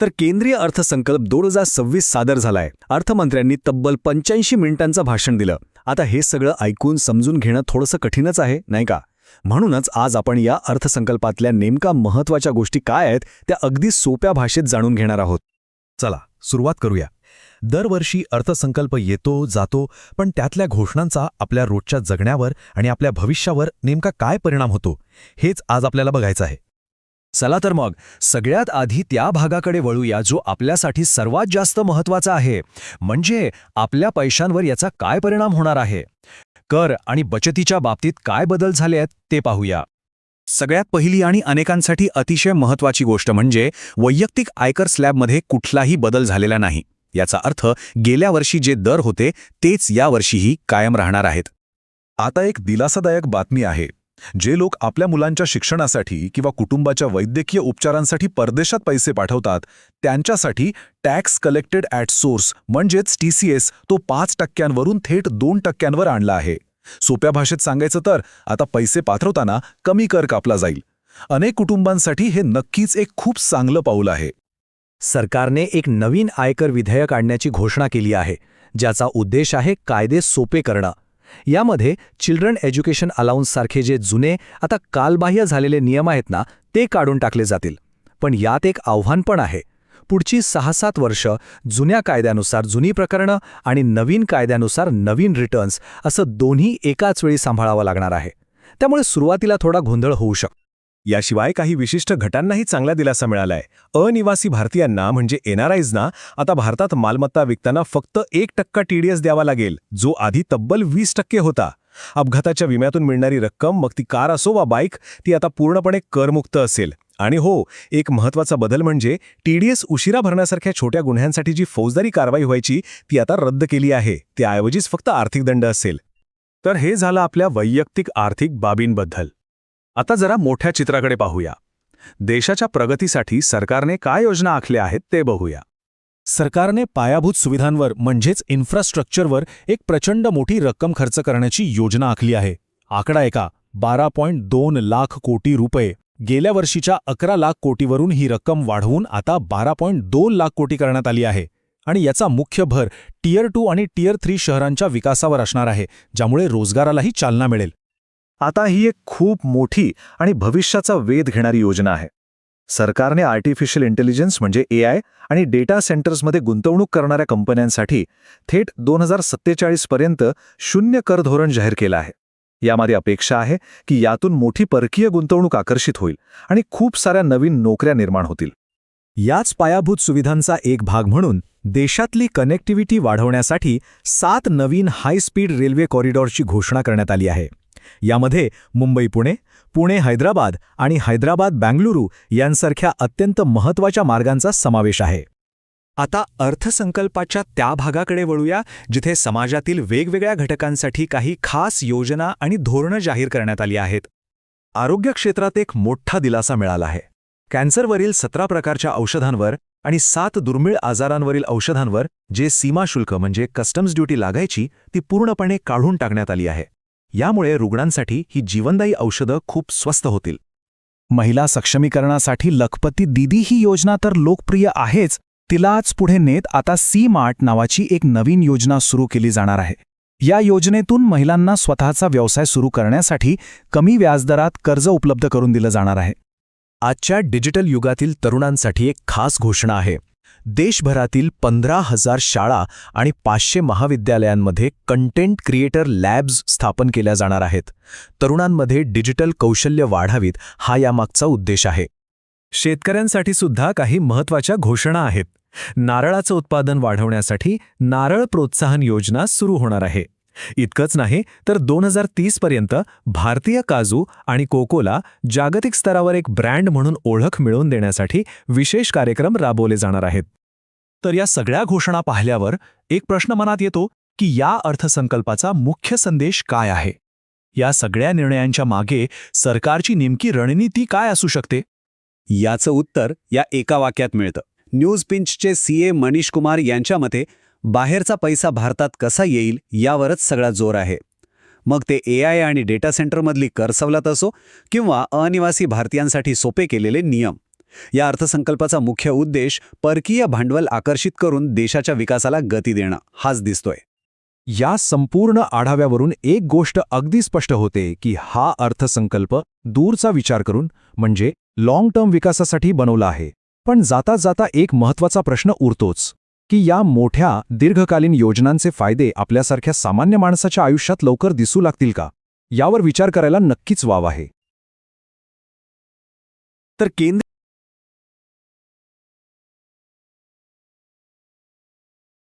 तर केंद्रीय अर्थसंकल्प 2026 सादर झालाय. अर्थमंत्र्यांनी तब्बल 85 मिनिटांचं भाषण दिलं. आता हे सगळं ऐकून समजून घेणं थोडंसं कठीणच आहे, नाही का? म्हणूनच आज आपण या अर्थसंकल्पातल्या नेमका महत्त्वाच्या गोष्टी काय आहेत त्या अगदी सोप्या भाषेत जाणून घेणार आहोत. चला सुरुवात करूया. दरवर्षी अर्थसंकल्प येतो जातो, पण त्यातल्या घोषणांचा आपल्या रोजच्या जगण्यावर आणि आपल्या भविष्यावर नेमका काय परिणाम होतो हेच आज आपल्याला बघायचं आहे. चला तर मग सगळ्यात आधी त्या भागाकडे वळूया जो आपल्यासाठी सर्वात जास्त महत्त्वाचा आहे, म्हणजे आपल्या पैशांवर याचा काय परिणाम होणार आहे. कर आणि बचतीच्या बाबतीत काय बदल झाले आहेत ते पाहूया. सगळ्यात पहिली आणि अनेकांसाठी अतिशय महत्त्वाची गोष्ट म्हणजे वैयक्तिक आयकर स्लॅबमध्ये कुठलाही बदल झालेला नाही. याचा अर्थ गेल्या वर्षी जे दर होते तेच यावर्षीही कायम राहणार आहेत. आता एक दिलासादायक बातमी आहे. जे लोक आपल्या मुलांच्या शिक्षणासाठी किंवा कुटुंबाच्या वैद्यकीय उपचारांसाठी परदेशात पैसे पाठवतात त्यांच्यासाठी टॅक्स कलेक्टेड ॲट सोर्स म्हणजेच TCS तो 5% थेट 2% आणला आहे. सोप्या भाषेत सांगायचं तर आता पैसे पाठवताना कमी कर कापला जाईल. अनेक कुटुंबांसाठी हे नक्कीच एक खूप चांगलं पाऊल आहे. सरकारने एक नवीन आयकर विधेयक आणण्याची घोषणा केली आहे, ज्याचा उद्देश आहे कायदे सोपे करणं. यामध्ये चिल्ड्रन एज्युकेशन अलाउन्स सारखे जे जुने आता कालबाह्य झालेले नियम आहेत ना, ते काढून टाकले जातील. पण यात एक आव्हान पण आहे. पुढची 6-7 वर्ष जुन्या कायद्यानुसार जुनी प्रकरणं आणि नवीन कायद्यानुसार नवीन रिटर्न्स असं दोन्ही एकाच वेळी सांभाळावं लागणार आहे. त्यामुळे सुरुवातीला थोडा गोंधळ होऊ शकतो. याशिवाय काही विशिष्ट गटांनाही चांगला दिलासा मिळालाय. अनिवासी भारतीयांना म्हणजे NRIsना आता भारतात मालमत्ता विकताना फक्त 1% TDS द्यावा लागेल, जो आधी तब्बल 20% होता. अपघाताच्या विम्यातून मिळणारी रक्कम, मग ती कार असो वा बाईक, ती आता पूर्णपणे करमुक्त असेल. आणि हो, एक महत्त्वाचा बदल म्हणजे TDS उशिरा भरण्यासारख्या छोट्या गुन्ह्यांसाठी जी फौजदारी कारवाई व्हायची ती आता रद्द केली आहे. त्याऐवजीच फक्त आर्थिक दंड असेल. तर हे झालं आपल्या वैयक्तिक आर्थिक बाबींबद्दल. आता जरा मोठ्या चित्राकडे पाहूया. देशाच्या प्रगतीसाठी सरकारने काय योजना आखल्या आहेत ते बघूया. सरकारने पायाभूत सुविधांवर म्हणजेच इन्फ्रास्ट्रक्चरवर एक प्रचंड मोठी रक्कम खर्च करण्याची योजना आखली आहे. आकडा ऐका, 12.2 लाख कोटी रुपये. गेल्या वर्षीच्या 11 लाख कोटीवरून ही रक्कम वाढवून आता 12.2 लाख कोटी करण्यात आली आहे. आणि याचा मुख्य भर टियर 2 आणि टियर 3 शहरांच्या विकासावर असणार आहे, ज्यामुळे रोजगारालाही चालना मिळेल. आता ही एक खूप मोठी आणि भविष्याचा वेध घेणारी योजना आहे. सरकारने आर्टिफिशियल इंटेलिजन्स म्हणजे AI आणि डेटा सेंटर्समध्ये गुंतवणूक करणाऱ्या कंपन्यांसाठी थेट 2047 पर्यंत 0 कर धोरण जाहीर केलं आहे. यामध्ये अपेक्षा आहे की यातून मोठी परकीय गुंतवणूक आकर्षित होईल आणि खूप साऱ्या नवीन नोकऱ्या निर्माण होतील. याच पायाभूत सुविधांचा एक भाग म्हणून देशातली कनेक्टिव्हिटी वाढवण्यासाठी 7 नवीन हाय स्पीड रेल्वे कॉरिडॉरची घोषणा करण्यात आली आहे. यामध्ये मुंबई-पुणे, पुणे-हैदराबाद आणि हैदराबाद-बंगळुरू यांसारख्या अत्यंत महत्त्वाच्या मार्गांचा समावेश आहे. आता अर्थसंकल्पाच्या त्या भागाकडे वळूया जिथे समाजातील वेगवेगळ्या घटकांसाठी काही खास योजना आणि धोरणं जाहीर करण्यात आली आहेत. आरोग्य क्षेत्रात एक मोठा दिलासा मिळाला आहे. कॅन्सरवरील 17 प्रकारच्या औषधांवर आणि 7 दुर्मिळ आजारांवरील औषधांवर जे सीमाशुल्क म्हणजे कस्टम्स ड्युटी लागायची ती पूर्णपणे काढून टाकण्यात आली आहे. यामुळे रुग्णांसाठी ही जीवनदायी औषधं खूप स्वस्त होतील. महिला सक्षमीकरणासाठी लखपती दीदी ही योजना तर लोकप्रिय आहेच, तिलाच पुढे नेत आता C-Mart नावाची एक नवीन योजना सुरू केली जाणार आहे. या योजनेतून महिलांना स्वतःचा व्यवसाय सुरू करण्यासाठी कमी व्याजदरात कर्ज उपलब्ध करून दिलं जाणार आहे. आजच्या डिजिटल युगातील तरुणांसाठी एक खास घोषणा आहे. देशभरातील 15,000 शाळा आणि 500 महाविद्यालयांमध्ये कंटेंट क्रिएटर लॅब्स स्थापन केल्या जाणार आहेत. तरुणांमध्ये डिजिटल कौशल्य वाढावीत हा यामागचा उद्देश आहे. शेतकऱ्यांसाठी सुद्धा काही महत्त्वाच्या घोषणा आहेत. नारळाचं उत्पादन वाढवण्यासाठी नारळ प्रोत्साहन योजना सुरू होणार आहे. इतकंच नाही तर 2030 पर्यंत भारतीय काजू आणि कोकोला जागतिक स्तरावर एक ब्रँड म्हणून ओळख मिळवून देण्यासाठी विशेष कार्यक्रम राबवले जाणार आहेत. तर या सगळ्या घोषणा पाहिल्यावर एक प्रश्न मनात येतो की या अर्थसंकल्पाचा मुख्य संदेश काय आहे? या सगळ्या निर्णयांच्या मागे सरकारची नेमकी रणनीती काय असू शकते? याचं उत्तर या एका वाक्यात मिळतं. न्यूजपिंचचे CA मनीष कुमार यांच्या मते बाहेरचा पैसा भारतात कसा येईल यावरच सगळा जोर आहे. मग ते AI आणि डेटा सेंटरमधली कर सवलत असो किंवा अनिवासी भारतीयांसाठी सोपे केलेले नियम, या अर्थसंकल्पाचा मुख्य उद्देश परकीय भांडवल आकर्षित करून देशाच्या विकासाला गती देणं हाच दिसतोय. या संपूर्ण आढाव्यावरून एक गोष्ट अगदी स्पष्ट होते की हा अर्थसंकल्प दूरचा विचार करून म्हणजे लाँग टर्म विकासासाठी बनवला आहे. पण जाता जाता एक महत्त्वाचा प्रश्न उरतोच की या मोठ्या दीर्घकालीन योजनांचे फायदे आपल्यासारख्या सामान्य माणसाच्या आयुष्यात लवकर दिसू लागतील का, यावर विचार करायला नक्कीच वाव आहे. तर केंद्र